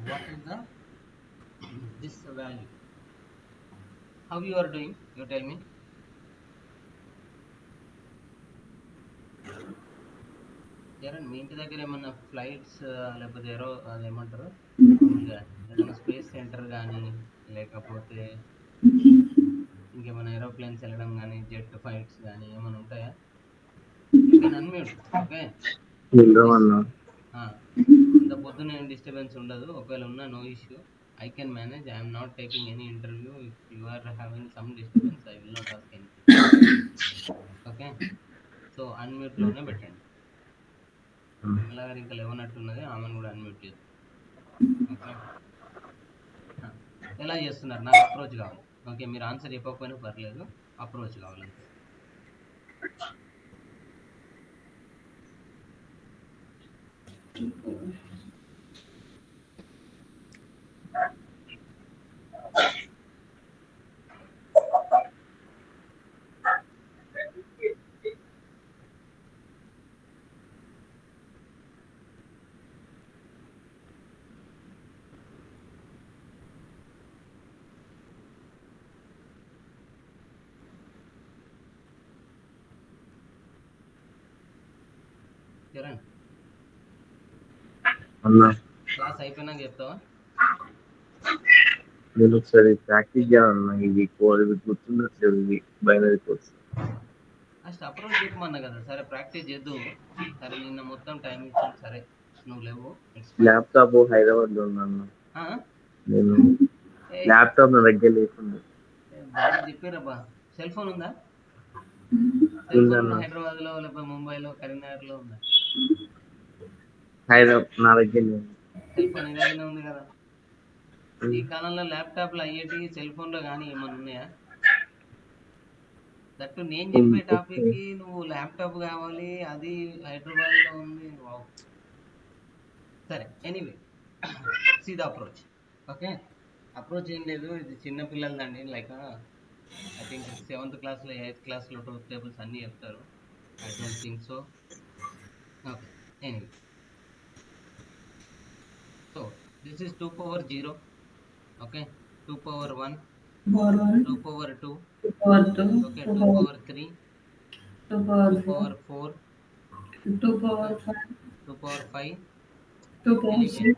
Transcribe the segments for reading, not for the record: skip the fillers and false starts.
what is the this value? How you are doing? You tell me. Charan మీ ఇంటి దగ్గర ఏమన్నా flights లేకపోతే అదేమంటారు మామూలుగా ఏదైనా స్పేస్ సెంటర్ కానీ లేకపోతే ఇంకేమైనా ఏరోప్లేన్స్ వెళ్ళడం కానీ జెట్ ఫైట్స్ కానీ ఏమైనా ఉంటాయా? You can unmute. ఓకే, నిద్రమన్నా ఇంత పొద్దున ఏం డిస్టర్బెన్స్ ఉండదు. ఒకవేళ ఉన్నా no issue, I can manage. I'm not taking any interview. If you are having some disturbance I will not ask anything. Okay, so అన్మ్యూట్లోనే పెట్టండి. విమలా గారు ఇంకా లేవనట్టున్నది, ఆమెను కూడా అన్మ్యూట్ చేద్దాం. ఓకే, ఎలా చేస్తున్నారు? నాకు అప్రోచ్ కావాలి. ఓకే, మీరు ఆన్సర్ చెప్పకపోయినా పర్లేదు, అప్రోచ్ కావాలంతే. కిరణ్, అన్నా క్లాస్ అయిపోయినాక చెప్తావా? నేను ఒకసారి ప్రాక్టీస్ చేయాలన్నా. ఇది గుర్తుండట్లేదు. ఇది బైనరీ కోర్స్ ఫస్ట్ అప్రోచ్ చెప్పమన్నా కదా. సరే ప్రాక్టీస్ చేద్దు. సరే నిన్న మొత్తం టైం ఇచ్చాం, సరే నువ్వు లేవు, ఇట్స్ ఫైన్. ల్యాప్టాప్ హైదరాబాద్ లో ఉందన్న. నేను ల్యాప్టాప్ నా దగ్గర లేకుండా బాగా చెప్పారబ్బా. సెల్ ఫోన్ ఉందా? సెల్ ఫోన్ ఉందన్న. హైదరాబాద్ లో లేకపోతే ముంబైలో కరీంనగర్ లో ఉందా? హైదరాబాద్ నా దగ్గర లేదు. సెల్ ఫోన్ నీ దగ్గరనే ఉంది కదా. ఈ కాలంలో ల్యాప్టాప్లు అయ్యేటి సెల్ ఫోన్లో కానీ ఏమన్నా ఉన్నాయా? దట్టు నేను చెప్పే టాపిక్ కి నువ్వు ల్యాప్టాప్ కావాలి, అది హైదరాబాద్ లో ఉంది. వావ్. సరే, anyway see the approach. Okay, approach ఏం లేదు, ఇది చిన్న పిల్లలదండి. లైక్ ఐ థింక్ 7th క్లాస్లో 8th క్లాస్లో ట్రూత్ టేబుల్స్ అన్నీ చెప్తారు. I don't think so. Okay, anyway, so this is 2 power 0. Okay, 2 power 1, 2 power 2, okay, 2 power 3, 2 power 4, 2 power 5, 2 power 5. 2 power 6.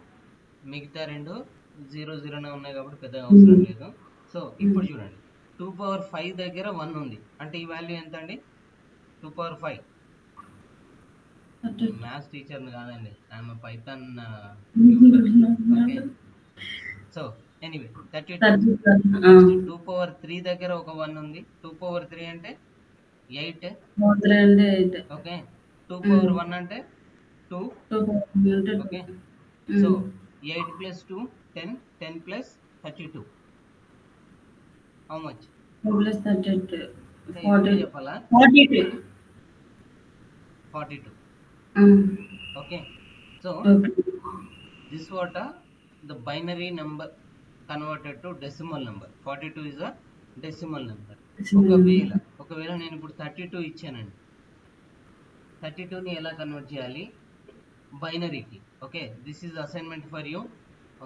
మిగతా రెండు 0 ఉన్నాయి కాబట్టి పెద్దగా అవసరం లేదు. సో ఇప్పుడు చూడండి, 2 power 5 దగ్గర 1 ఉంది అంటే ఈ వాల్యూ ఎంత అండి? 2 power 5. మ్యాథ్స్ టీచర్ని కాదండి, ఆమె Python okay. So anyway 32. 2 power 3 దగ్గర ఒక 1 ఉంది. 2 power 3 అంటే 8. ఓకే, 2 power 1 అంటే 2. Okay, so 8 plus 2 10, 10 plus 32 how much? 2 plus 32 చెప్పాలా? 42. 42. Okay, so this what the binary number converted to decimal number. 42 is a decimal number. ఒకవేళ నేను ఇప్పుడు 32 ఇచ్చానండి, 32ని ఎలా కన్వర్ట్ చేయాలి? బైనరీకి. Okay, this is assignment for you.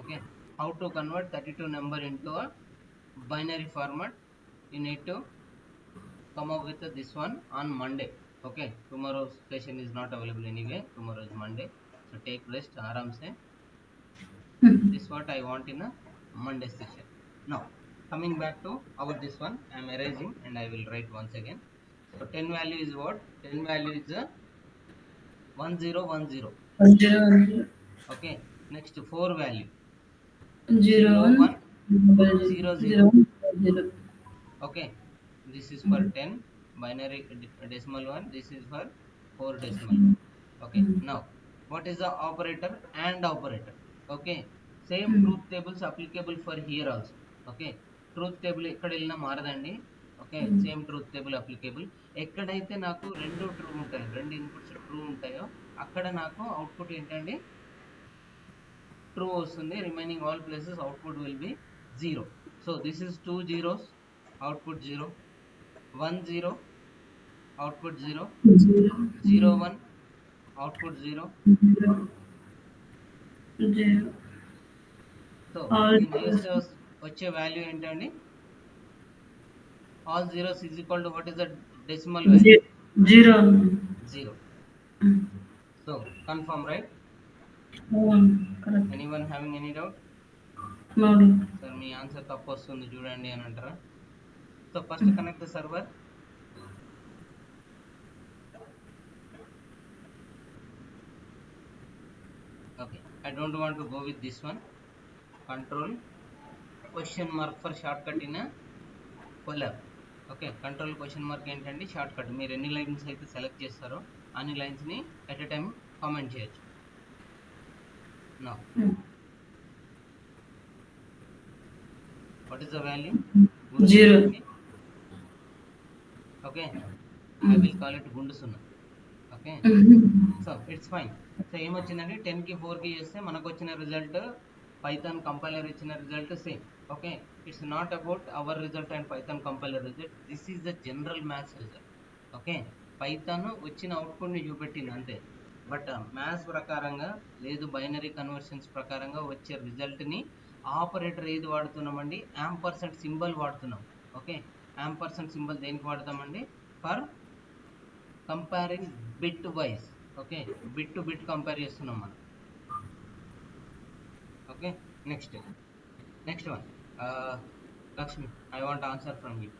Okay, how to convert 32 number into a binary format. You need to come up with this one on Monday. Okay, tomorrow's session is not available anyway. Tomorrow is Monday, so take rest, aram se. This what I want in a Monday session. Now coming back to our this one, I am erasing and I will write once again. So 10 value is what? 10 value is a 1010. Okay, next 4 value 01 00. Okay, this is for 10 binary decimal one, this is for 4 decimal one. Okay, now what is the operator? AND operator. Okay, same truth tables applicable for here also. Okay, truth table ఎక్కడ వెళ్ళినా మారదండి. Okay, same truth table applicable. ఎక్కడైతే నాకు రెండు true ఉంటాయో, రెండు inputs true ఉంటాయో అక్కడ నాకు అవుట్పుట్ ఏంటండి? ట్రూ వస్తుంది. Remaining all places output will be 0. So this is 2 zeros, output 0, 1 0, output 0, 0 1, output 0, so All ఈ నెక్స్ట్ వచ్చే వాల్యూ ఏంటండి? All zeros is equal to what is the decimal value? 0. 0. So confirm, right? Correct. Anyone having any doubt? No. Sir మీ answer తప్పు వస్తుంది చూడండి అని అంటారా? So first connect the server. Okay, I don't want to go with this one. Control question mark for shortcut in a collab. Okay, control question mark ఏంటంటే shortcut. మీరు ఎన్ని lines అయితే సెలెక్ట్ చేస్తారో అన్ని లైన్స్ని ఎట్ ఎ టైం కామెంట్ చేయొచ్చు. Now what is the value? 0. Okay, I will call it గుండు సున్నా. Okay, so it's fine. So ఏమొచ్చిందంటే 10కి 4కి చేస్తే మనకు వచ్చిన రిజల్ట్ పైథాన్ కంపైలర్ ఇచ్చిన result same. Okay, it's not about our result and Python compiler result, this is the general maths result. Okay, Python వచ్చిన అవుట్పుట్ని చూపెట్టింది అంతే, బట్ మ్యాథ్స్ ప్రకారంగా లేదు, బైనరీ కన్వర్షన్స్ ప్రకారంగా వచ్చే రిజల్ట్ని ఆపరేటర్ ఏది వాడుతున్నామండి? యాంపర్సెంట్ సింబల్ వాడుతున్నాం. ఓకే, యాంపర్సెంట్ సింబల్ దేనికి వాడతామండి? For comparing bitwise. Okay, bit to bit compare చేస్తున్నాం మనం. Okay, next one, Lakshmi, I want answer from you.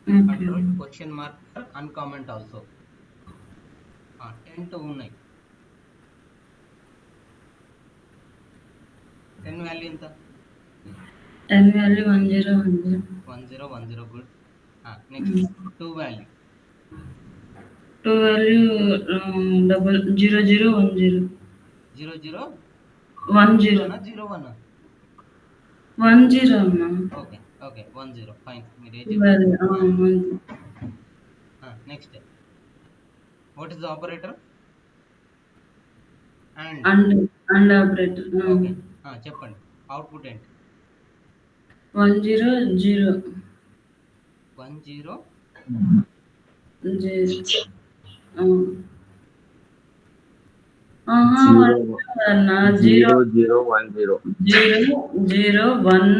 Control question mark for uncomment also. 10 to ఉన్నాయి. 10 value ఎంత? 10 value 1010. 1010, good. Next 2 value. 2 value 0010. 00 10. 01. 10 అమ్మా. Okay 10, fine. మీరు next what is the operator? And operator. Okay, చెప్పండి output ఏంటి? 10 0. 10 0. అన్నా 0 0 1 0. 0 1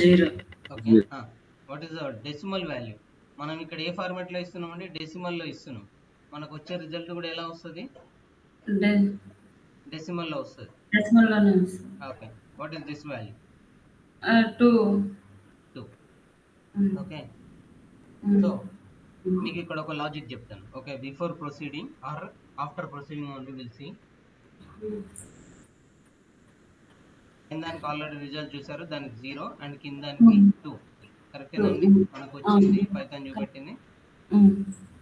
0. Okay, what is the decimal value? మనం ఇక్కడ ఏ format లో ఇస్తున్నాం అంటే డెసిమల్ లో ఇస్తున్నాం. మనకు వచ్చే రిజల్ట్ కూడా ఎలా వస్తుంది? డెసిమల్ లో వస్తుంది. డెసిమల్ లోనే వస్తుంది. Okay, what is this value? 2. Okay, so మీకు ఇక్కడ ఒక లాజిక్ చెప్తాను. Okay, before proceeding or after proceeding only will see. దానికి ఆల్రెడీ రిజల్ట్ చూసారు, దానికి 0 అండ్ కిందానికి 2. కరెక్టేనండి, మనకు వచ్చింది పైథాన్ చూపెట్టింది.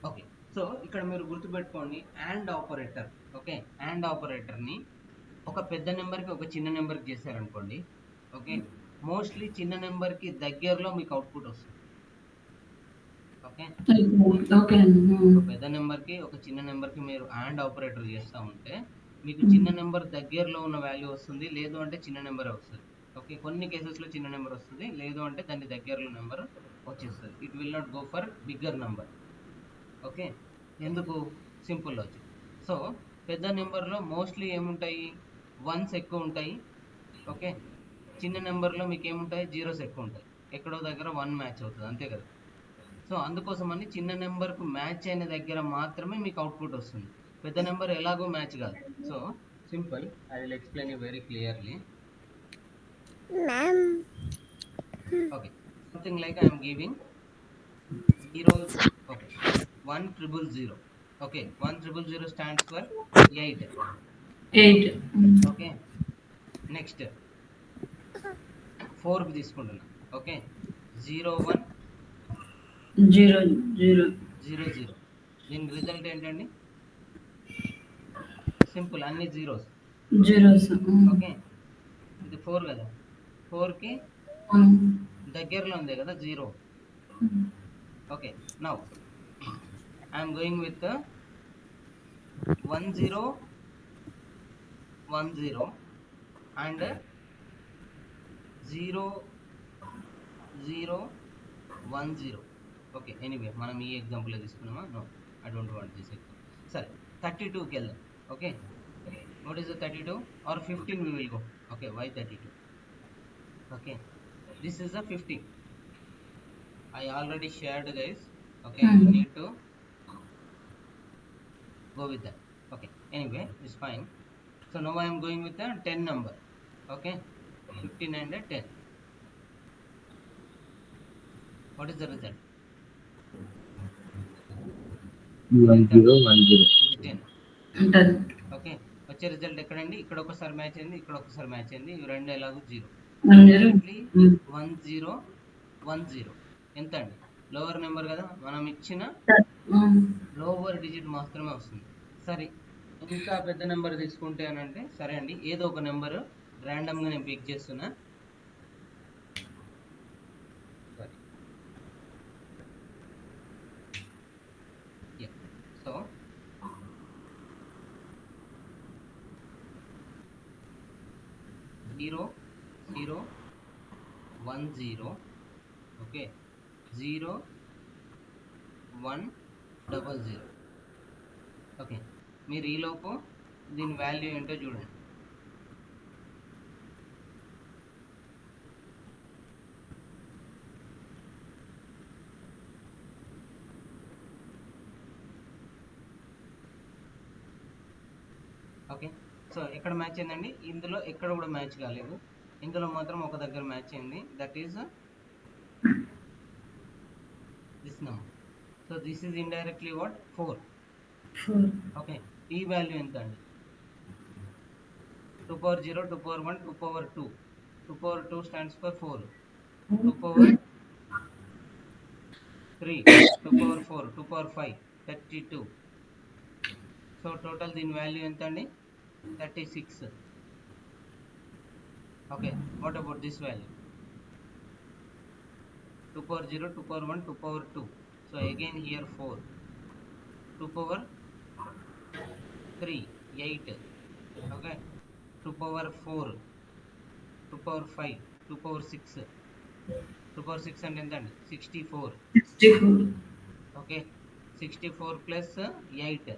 ఓకే, సో ఇక్కడ మీరు గుర్తుపెట్టుకోండి అండ్ ఆపరేటర్. ఓకే, అండ్ ఆపరేటర్ని ఒక పెద్ద నెంబర్కి ఒక చిన్న నెంబర్కి చేశారనుకోండి. ఓకే, మోస్ట్లీ చిన్న నెంబర్కి దగ్గరలో మీకు అవుట్పుట్ వస్తుంది. ఓకే, ఒక పెద్ద నెంబర్కి ఒక చిన్న నెంబర్కి మీరు అండ్ ఆపరేటర్ చేస్తూ ఉంటే మీకు చిన్న నెంబర్ దగ్గరలో ఉన్న వాల్యూ వస్తుంది, లేదు అంటే చిన్న నెంబర్ వస్తుంది. ఓకే, కొన్ని కేసెస్లో చిన్న నెంబర్ వస్తుంది, లేదు అంటే దాని దగ్గరలో నెంబర్ వచ్చేస్తుంది. It will not go for bigger number. Okay, ఎందుకు? Simple logic. సో పెద్ద నెంబర్లో మోస్ట్లీ ఏముంటాయి? 1s ఎక్కువ ఉంటాయి. ఓకే, చిన్న నెంబర్లో మీకు ఏముంటాయి? 0s ఎక్కువ ఉంటాయి. ఎక్కడో దగ్గర 1 మ్యాచ్ అవుతుంది, అంతే కదా. సో అందుకోసమని చిన్న నెంబర్కు మ్యాచ్ అయిన దగ్గర మాత్రమే మీకు అవుట్పుట్ వస్తుంది. పెద్ద నెంబర్ ఎలాగో మ్యాచ్ కాదు. So simple, I will explain you very clearly. Okay, something like I'm giving 0. Okay, 1000. Okay, 1000 stands for 8. Okay, next 4కి తీసుకుంటున్నా. ఓకే, 01 0 0 00. దీని రిజల్ట్ ఏంటండి? సింపుల్, అన్ని జీరోస్. ఓకే, ఇది 4 కదా, 4కి దగ్గరలో ఉంది కదా 0. Okay, now I'm going with 1010 and 0010. Okay, anyway మనం ఈ ఎగ్జాంపుల్ తీసుకున్నామా? No, I don't want this example. సరే, 32కి వెళ్దాం. Okay, what is the 32 or 15 we will go. Okay, why 32? Okay, this is a 50. I already shared, guys. Okay, you need to go with that. Okay, anyway, it's fine. So now I am going with the 10 number. Okay, 15 and a 10. What is the result? 1010. ఇది 10. Done. Okay, వచ్చే result ఎక్కడండి? ఇక్కడ ఒకసారి match అయింది, ఇక్కడ ఒకసారి match అయింది. ఇవి రెండు ఎలాగో 0. 10. డైరెక్ట్లీ 1010 ఎంత అండి? లోవర్ నెంబర్ కదా, మనం ఇచ్చిన లోవర్ డిజిట్ మాత్రమే వస్తుంది. సరే, ఇంకా పెద్ద నెంబర్ తీసుకుంటే అని అంటే సరే అండి, ఏదో ఒక నెంబర్ ర్యాండమ్గా నేను పిక్ చేస్తున్నా. Sorry, so 0010. ఓకే, 0100. ఓకే, మీరు ఈలోపు దీని వాల్యూ ఏంటో చూడండి. ఓకే, సో ఎక్కడ మ్యాచ్ అయిందండి? ఇందులో ఎక్కడ కూడా మ్యాచ్ కాలేదు, ఇందులో మాత్రం ఒక దగ్గర మ్యాచ్ అయింది. That is this number. So this is indirectly what? 4. Okay, ఈ వాల్యూ ఎంత అండి? 2 power 0, 2 power 1, 2 power 2. 2 power 2 stands for 4. 2 power 3, 2 power 4, 2 power 5, 32. So total దీని వాల్యూ ఎంత అండి? 36. Okay, what about this value? 2 power 0, 2 power 1, 2 power 2. So again here 4. 2 power 3, 8. Okay, 2 power 4, 2 power 5, 2 power 6. 2 power 6 అంటే ఎంత అండి? 64. Okay, 64 plus 8,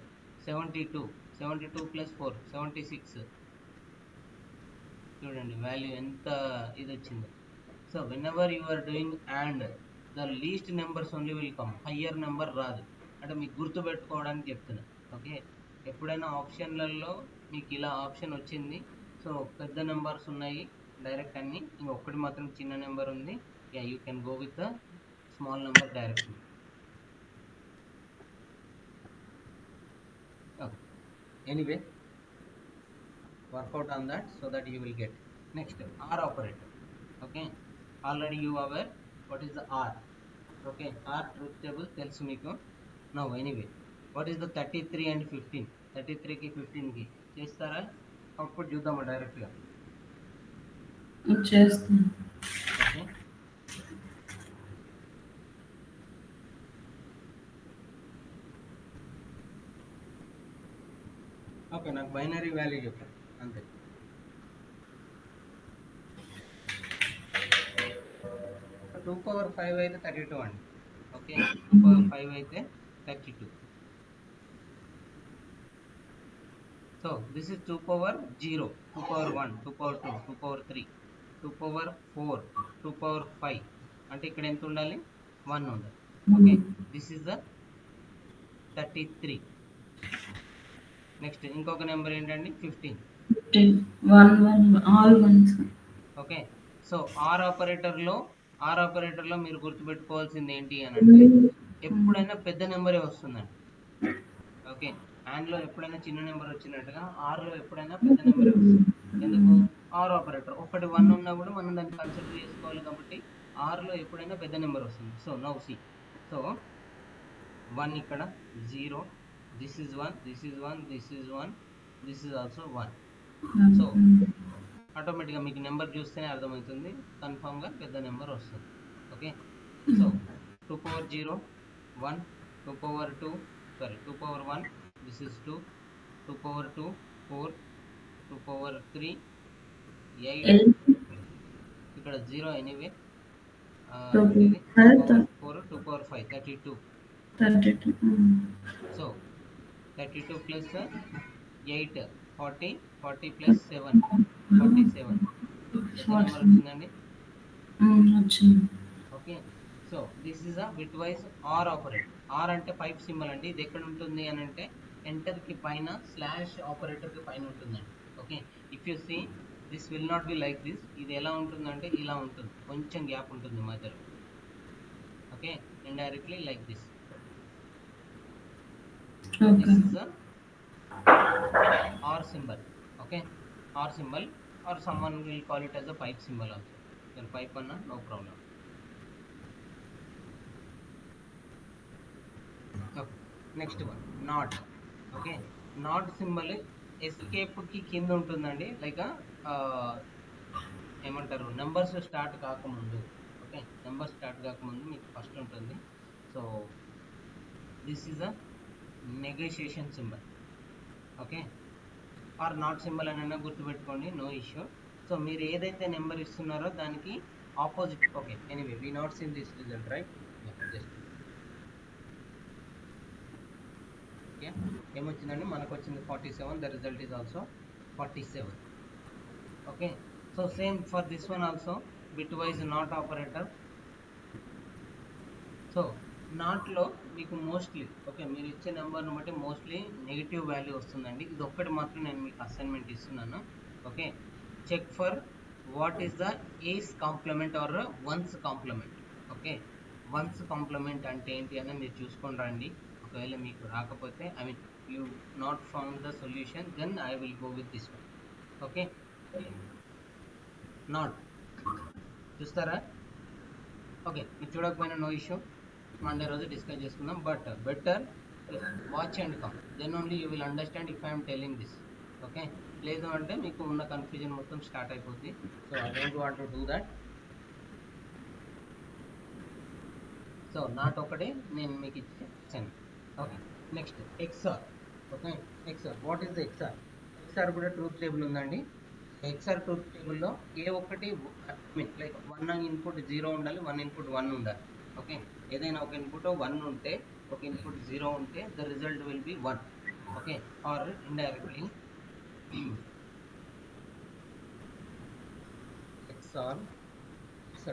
72. 72 plus 4, 76. చూడండి value ఎంత ఇది వచ్చింది. So whenever you are doing and the least numbers only will come, higher number రాదు. అంటే మీకు గుర్తు పెట్టుకోవడానికి చెప్తున్నా. ఓకే, ఎప్పుడైనా ఆప్షన్లలో మీకు ఇలా ఆప్షన్ వచ్చింది, సో పెద్ద నెంబర్స్ ఉన్నాయి డైరెక్ట్ అన్ని, ఇంకొకటి మాత్రం చిన్న నెంబర్ ఉంది, yeah you can go with the small number directly. Anyway, work out on that so that you will get. Next, R operator. Okay, already you are aware what is the R. Okay, R truth table tells meeku. Now anyway, what is the 33 and 15? 33 ki 15 ki chestara output చూద్దామా direct గా? చేస్తాం. Okay, okay, నాకు binary value చెప్పండి అంతే. 2 power 5 అయితే 32 అండి. Okay, 2 power 5 అయితే 32. So this is 2 power 0, 2 power 1, 2 power 2, 2 power 3, 2 power 4, 2 power 5. అంటే ఇక్కడ ఎంత ఉండాలి? 1 ఉండాలి. Okay, this is the 33. Next ఇంకొక నెంబర్ ఏంటండి? 15. 1 ఓకే, సో ఆర్ ఆపరేటర్లో మీరు గుర్తుపెట్టుకోవాల్సింది ఏంటి అని అంటే ఎప్పుడైనా పెద్ద నెంబరే వస్తుందండి. ఓకే, అండ్లో ఎప్పుడైనా చిన్న నెంబర్ వచ్చినట్టుగా ఆర్లో ఎప్పుడైనా పెద్ద నెంబరే వస్తుంది. ఎందుకు? ఆర్ ఆపరేటర్ ఒకటి 1 ఉన్నా కూడా మనం దాన్ని కన్సిడర్ చేసుకోవాలి కాబట్టి ఆర్లో ఎప్పుడైనా పెద్ద నెంబర్ వస్తుంది. సో నౌ సి, సో 1 ఇక్కడ, 0, this is 1, this is 1, this is 1, this is also 1. So ఆటోమేటిక్గా మీకు నెంబర్ చూస్తేనే అర్థమవుతుంది, కన్ఫామ్గా పెద్ద నెంబర్ వస్తుంది. Okay, so 2 power 0, 1, 2 power 2, sorry 2 power 1, this is 2, 2 power 2, 4, 2 power 3, 8, ఇక్కడ 0 anyway, 4, 2 power 5, 32. So 32 plus 8, 40, 40 plus 7, 47. ఎంత నెంబర్ వచ్చిందండి? వచ్చింది. Okay. So this is a bitwise or operator. Or అంటే పైప్ సింబల్ అండి. ఇది ఎక్కడ ఉంటుంది అని అంటే ఎంటర్ కి పైన స్లాష్ ఆపరేటర్ కి పైన ఉంటుందండి. Okay. If you see this will not be like this. ఇది ఎలా ఉంటుందంటే ఇలా ఉంటుంది, కొంచెం గ్యాప్ ఉంటుంది మధ్యలో. Okay, indirectly like this. Okay. This is a or symbol. Okay, or symbol, or someone will call it as a pipe symbol also. Then pipe anna, no problem. Okay, next one, not. Okay, not symbol escape కి కింద ఉంటుందండి. Like ఏమంటారు, numbers start కాకముందు. Okay, numbers start కాకముందు మీకు first ఉంటుంది. So this is a negotiation symbol. Okay, or not symbol అని గుర్తుపెట్టుకోండి, నో ఇష్యూ. సో మీరు ఏదైతే నెంబర్ ఇస్తున్నారో దానికి opposite. Okay, anyway we not seen this result, right? Just okay, ఏమొచ్చిందండి మనకు వచ్చింది 47. The result is also 47. Okay, so same for this one also, bitwise not operator. So నాట్లో మీకు mostly, okay, మీరు ఇచ్చే నెంబర్ని బట్టి మోస్ట్లీ నెగిటివ్ వాల్యూ వస్తుందండి. ఇది ఒక్కటి మాత్రం నేను మీకు అసైన్మెంట్ ఇస్తున్నాను. Okay, check for what is the ace complement or ones complement. Okay, ones complement అంటే ఏంటి అని మీరు చూసుకొని రండి. ఒకవేళ మీకు రాకపోతే, I mean you not found the solution, then I will go with this one. Okay, not చూస్తారా? ఓకే, మీరు చూడకపోయినా నో ఇష్యూ, మండే రోజు డిస్కస్ చేసుకుందాం. But better watch and come, then only you will understand if I'm telling this. Okay, లేదు అంటే మీకు ఉన్న confusion మొత్తం స్టార్ట్ అయిపోద్ది. So I don't want to do that. So not ఒకటి నేను మీకు ఇచ్చాను. Okay, next XR. Okay, XR, what is the XR? XR కూడా ట్రూత్ టేబుల్ ఉందండి. ఎక్స్ఆర్ ట్రూత్ టేబుల్లో ఏ ఒక్కటి, మీన్ లైక్ 1 ఇన్పుట్ 0 ఉండాలి, 1 ఇన్పుట్ 1 ఉండాలి. ఓకే, ఏదైనా ఒక ఇన్పుట్ 1 ఉంటే, ఒక ఇన్పుట్ 0 ఉంటే the result will be 1. Okay, or indirectly XOR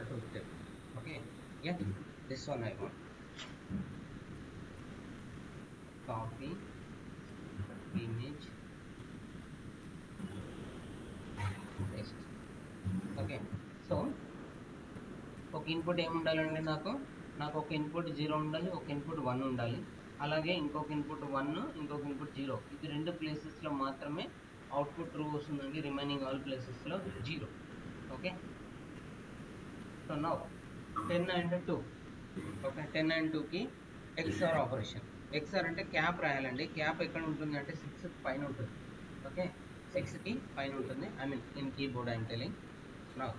truth table. Okay, yeah, this one I want. Copy image, paste. Okay, so ఒక ఇన్పుట్ ఏమి ఉండాలండి, నాకు ఒక ఇన్పుట్ 0 ఉండాలి, ఒక ఇన్పుట్ 1 ఉండాలి. అలాగే ఇంకొక ఇన్పుట్ 1, ఇంకొక ఇన్పుట్ 0. ఇది 2 ప్లేసెస్లో మాత్రమే అవుట్పుట్ ట్రూ వస్తుందండి, రిమైనింగ్ ఆల్ ప్లేసెస్లో 0. Okay, so now 10 and 2. Okay, 10 and 2కి XOR ఆపరేషన్. XOR అంటే క్యాప్ రాయాలండి. క్యాప్ ఎక్కడ ఉంటుంది అంటే 6 పైన ఉంటుంది. ఓకే, 6కి పైన ఉంటుంది, I mean in keyboard I'm telling. Now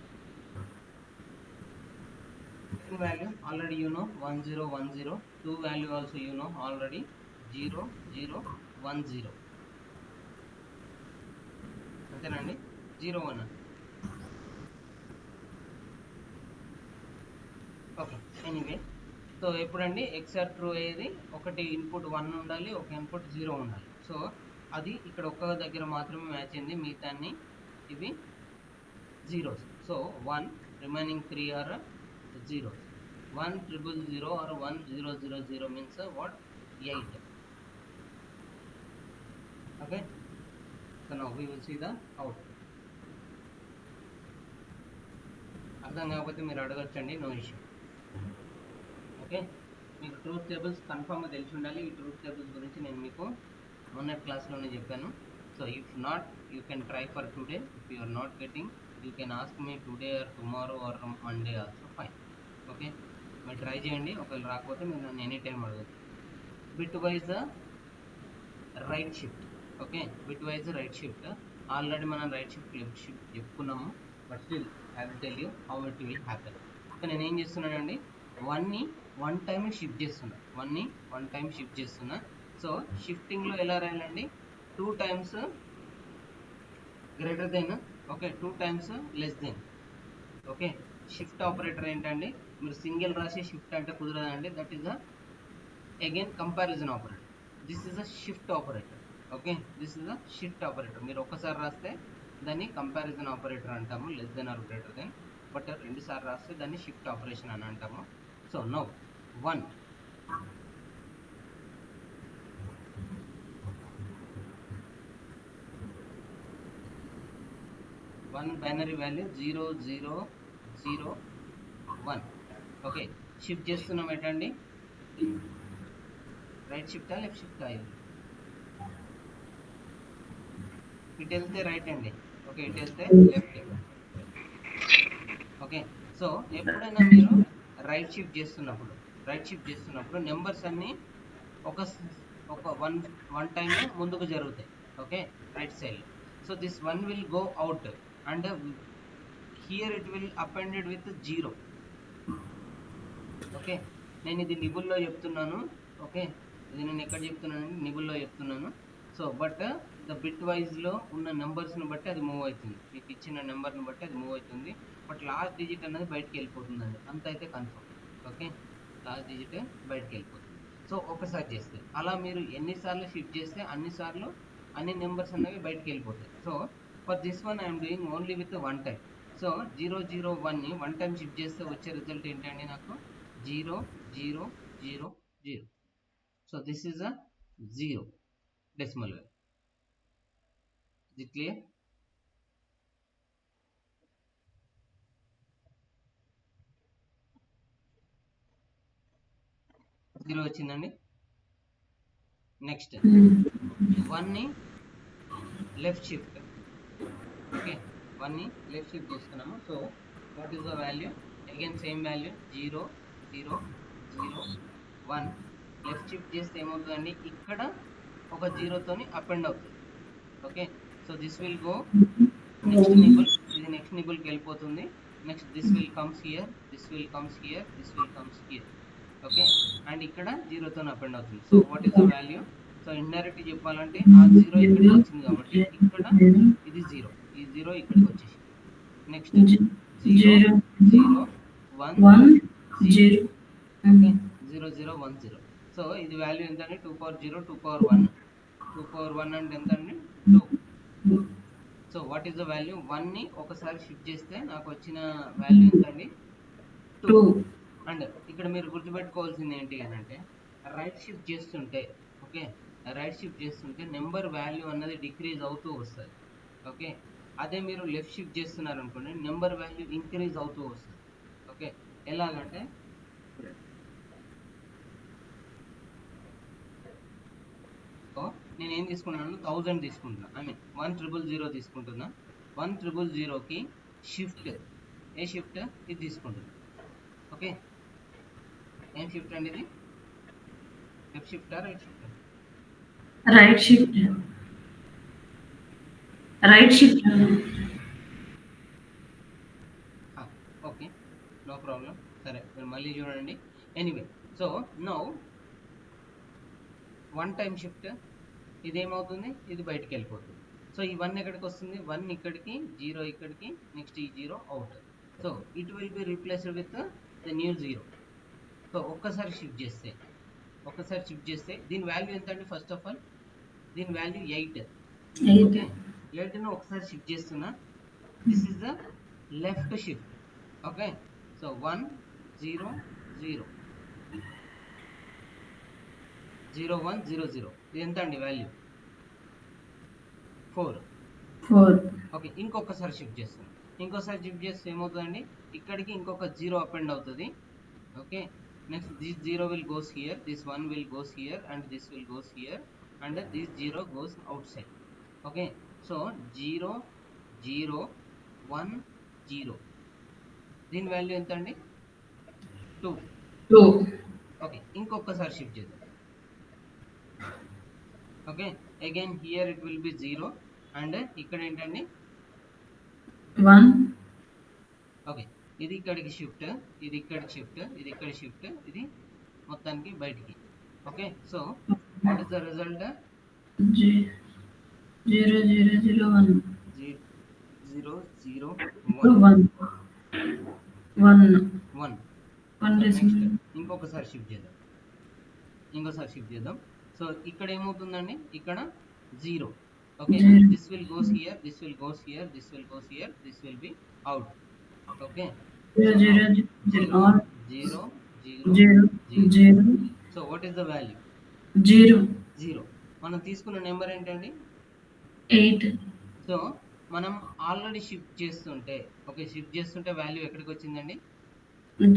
value already you know 1 0 1 0. 2 value also you know already 0 0 1 0. అంతేనండి, 0 1. ఓకే, ఎనీవే సో ఎప్పుడండి ఎక్స్ఆర్ ట్రూ అయ్యేది, ఒకటి ఇన్పుట్ 1 ఉండాలి, ఒక ఇన్పుట్ 0 ఉండాలి. సో అది ఇక్కడ ఒక్క దగ్గర మాత్రమే మ్యాచ్ అయింది, మిగతాన్ని ఇవి zeros. So 1 remaining 3 are 0. 1 0 0 or 1 0 0 0 means what? 8. Okay, so now we will see the output. అర్థం కాకపోతే మీరు అడగచ్చండి, నో ఇష్యూ. ఓకే, మీకు ట్రూత్ టేబుల్స్ కన్ఫర్మ్గా తెలిసి ఉండాలి. ఈ ట్రూత్ టేబుల్స్ గురించి నేను మీకు మొన్నటి క్లాస్లోనే చెప్పాను. So if not, you can try for today. If you are not getting, you can ask me today or tomorrow or Monday also fine. Okay, మీరు ట్రై చేయండి. ఒకవేళ రాకపోతే మీరు నన్ను ఎనీ టైం అడగచ్చు. Bitwise right shift. Okay, bitwise right shift. Already మనం right shift left shift చెప్పుకున్నాము, but still I will tell you how it will happen. So నేను ఏం చేస్తున్నానండి, 1ని 1 టైం షిఫ్ట్ చేస్తున్నా. 1ని 1 టైం షిఫ్ట్ చేస్తున్నా. సో షిఫ్టింగ్లో ఎలా రాయాలండి, 2 times greater than, okay, 2 times less than. Okay, shift operator ఏంటండి, మీరు సింగిల్ రాసి షిఫ్ట్ అంటే కుదరదండి. That is again comparison operator. This is a shift operator. Okay, this is a shift operator. మీరు ఒక్కసారి రాస్తే దాన్ని కంపారిజన్ ఆపరేటర్ అంటాము, less than or greater than. But 2 సార్లు రాస్తే దాన్ని షిఫ్ట్ ఆపరేషన్ అని అంటాము. So now 1 binary value 0 0 0 1. Okay, shift చేస్తున్నాం ఏంటండి, రైట్ షిఫ్టా లెఫ్ట్ షిఫ్టా? ఇటు వెళ్తే రైట్ అండి, ఓకే, ఇటు వెళ్తే లెఫ్ట్. ఓకే, సో ఎప్పుడైనా మీరు రైట్ షిఫ్ట్ చేస్తున్నప్పుడు నెంబర్స్ అన్ని ఒక వన్ టైం ముందుకు జరుగుతాయి. Okay, right side. So this 1 will go out and here it will appended with 0. Okay, నేను ఇది నిబుల్లో చెప్తున్నాను. ఓకే, ఇది నేను ఎక్కడ చెప్తున్నాను, నిబుల్లో చెప్తున్నాను. సో బట్ ద బిట్ వైజ్లో ఉన్న నెంబర్స్ని బట్టి అది మూవ్ అవుతుంది, మీకు ఇచ్చిన నెంబర్ని బట్టి అది మూవ్ అవుతుంది. బట్ లాస్ట్ డిజిట్ అనేది బయటకు వెళ్ళిపోతుందండి, అంత అయితే కన్ఫర్మ్. ఓకే, లాస్ట్ డిజిట్ బయటకు వెళ్ళిపోతుంది. సో ఒకసారి చేస్తే అలా మీరు ఎన్నిసార్లు షిఫ్ట్ చేస్తే అన్నిసార్లు అన్ని నెంబర్స్ అనేవి బయటకు వెళ్ళిపోతాయి. So for this one I'm doing only with 1 time. So 0 0 1ని 1 టైం షిఫ్ట్ చేస్తే వచ్చే రిజల్ట్ ఏంటండి, నాకు 0 0 0 0. So this is a 0 decimal value. Is it clear? Zero వచ్చిందండి. నెక్స్ట్ 1ని లెఫ్ట్ షిఫ్ట్. ఓకే, 1ని లెఫ్ట్ షిఫ్ట్ చేస్తున్నాము. So what is the value, again same value 0 0 0 1. Left shift చేస్తే ఏమవుతుందండి, ఇక్కడ ఒక 0తోని అప్ అండ్ అవుతుంది. Okay, so this will go next nibble, ఇది నెక్స్ట్ నిబుల్కి వెళ్ళిపోతుంది. Next this will comes here, this will comes here, this will comes here. Okay, and ఇక్కడ 0తో up and అవుతుంది. So what is the value, so indirect చెప్పాలంటే ఆ 0 ఇక్కడికి వచ్చింది కాబట్టి ఇక్కడ ఇది 0, ఈ 0 ఇక్కడికి వచ్చేసి నెక్స్ట్ 0 0 1 0. ఓకే, 0 0 1 0. సో ఇది వాల్యూ ఎంత అండి, 2 power 0 2 power 1. 2 power 1 అంటే ఎంత అండి, 2. So what is the value, 1ని ఒకసారి షిఫ్ట్ చేస్తే నాకు వచ్చిన వాల్యూ ఎంత అండి, 2. అండ్ ఇక్కడ మీరు గుర్తుపెట్టుకోవాల్సింది ఏంటి అని అంటే, రైట్ షిఫ్ట్ చేస్తుంటే, ఓకే, రైట్ షిఫ్ట్ చేస్తుంటే నెంబర్ వాల్యూ అన్నది డిక్రీజ్ అవుతూ వస్తుంది. ఓకే, అదే మీరు లెఫ్ట్ షిఫ్ట్ చేస్తున్నారు అనుకోండి, నెంబర్ వాల్యూ ఇంక్రీజ్ అవుతూ వస్తుంది. ఓకే, ఎలాగంటే నేను ఏం తీసుకున్నాను, 1000 తీసుకుంటున్నా, ఐ మీన్ 1000 తీసుకుంటున్నా. 1000కి షిఫ్ట్, ఏ షిఫ్ట్ ఇది తీసుకుంటున్నా. ఓకే, ఏం షిఫ్ట్ అండి ఇది, లెఫ్ట్ షిఫ్టా రైట్ షిఫ్టా? Right shift. Right shift. Okay, no problem. సరే, మీరు మళ్ళీ చూడండి. Anyway, so now 1 time shift, ఇదేమవుతుంది, ఇది బయటికి వెళ్ళిపోతుంది. సో ఈ 1 ఎక్కడికి వస్తుంది, 1 ఇక్కడికి, 0 ఇక్కడికి, నెక్స్ట్ ఈ 0 out. So it will be replaced with the new 0. So ఒక్కసారి షిఫ్ట్ చేస్తే దీని వాల్యూ ఎంత అండి, ఫస్ట్ ఆఫ్ ఆల్ దీని వాల్యూ 8. ఓకే, 8ను ఒకసారి షిఫ్ట్ చేస్తున్నా. This is the left shift. Okay, so 1 0 0 0 1 0 0. ఇది ఎంత అండి వాల్యూ, 4. ఓకే, ఇంకొకసారి షిఫ్ట్ చేస్తే ఏమవుతుందండి, ఇక్కడికి ఇంకొక 0 అప్ అండ్ అవుతుంది. Okay, next this 0 will goes here, this 1 will goes here, and this will goes here, and this 0 goes outside. Okay, so 0 0 1 0. దీని వాల్యూ ఎంత అండి, 2. ఓకే, ఇంకొకసారి షిఫ్ట్ చేద్దాం. Okay, again here it will be 0, and ఇక్కడ ఏంటండి 1. Okay, ఇది ఇక్కడికి shift, ఇది ఇక్కడికి షిఫ్ట్, ఇది ఇక్కడ షిఫ్ట్, ఇది మొత్తానికి బయటికి. Okay, so what is the result, 0 0 0 1 0 0 1 next ఇంకొకసారి షిఫ్ట్ చేద్దాం. సో ఇక్కడ ఏమవుతుందండి, ఇక్కడ 0. Okay, this will goes here, this will goes here, this will goes here, this will be out. Okay. 0, So 0, now 0, all 0, 0, 0, 0. 0, So what is the value? 0, 0. మనం తీసుకున్న number ఏంటండి? 8, so మనం already shift చేస్తుంటే, okay, shift చేస్తుంటే value ఎక్కడికి వచ్చిందండి?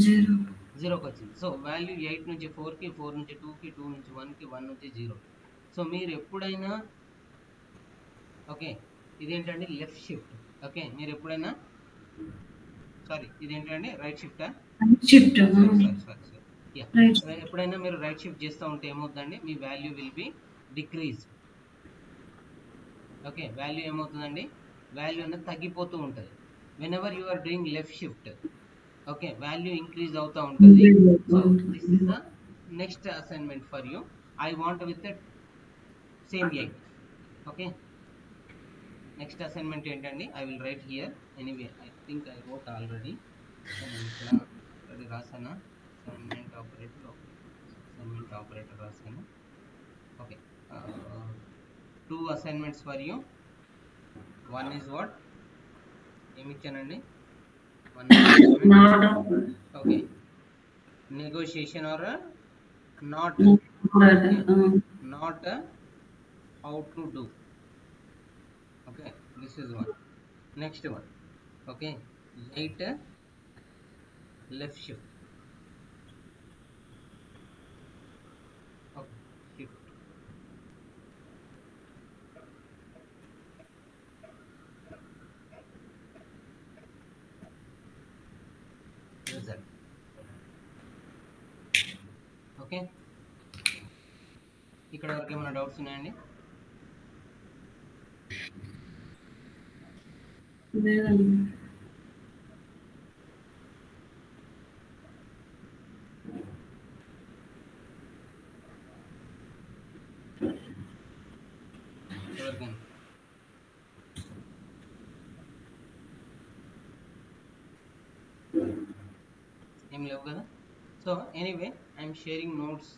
0, 0కి వచ్చింది. సో వాల్యూ 8 నుంచి 4కి, 4 నుంచి 2కి, 2 నుంచి 1కి, 1 నుంచి 0. సో మీరు ఎప్పుడైనా, ఓకే, ఇదేంటండి లెఫ్ట్ షిఫ్ట్. ఓకే, మీరు ఎప్పుడైనా, సారీ, ఇదేంటండి రైట్ షిఫ్టా? shift, sorry yeah. right, ఎప్పుడైనా మీరు రైట్ షిఫ్ట్ చేస్తూ ఉంటే ఏమవుతుందండి? మీ value will be decrease. Okay, value ఏమవుతుందండి? వాల్యూ అనేది తగ్గిపోతూ ఉంటుంది. Whenever you are doing left shift, okay, value increase అవుతూ ఉంటుంది. So this is the next assignment for you. I want with same 8. Okay, next assignment ఏంటండి? I will write here. Anyway I think I wrote already. So నేను ఇక్కడ already రాసానా? Assignment operator, okay, assignment operator రాసాను. Okay, 2 assignments for you. One is what, ఏమి ఇచ్చానండి? One not, okay, negotiation or not, not how to do. Okay, this is one. Next one, okay, 8 left shift. Okay, shift. Result. Okay, ఇక్కడ వరకు ఏమైనా doubts ఉన్నాయండి? లేదండి. ఎవరికైనా? ఏం లేవు కదా. So anyway I'm sharing notes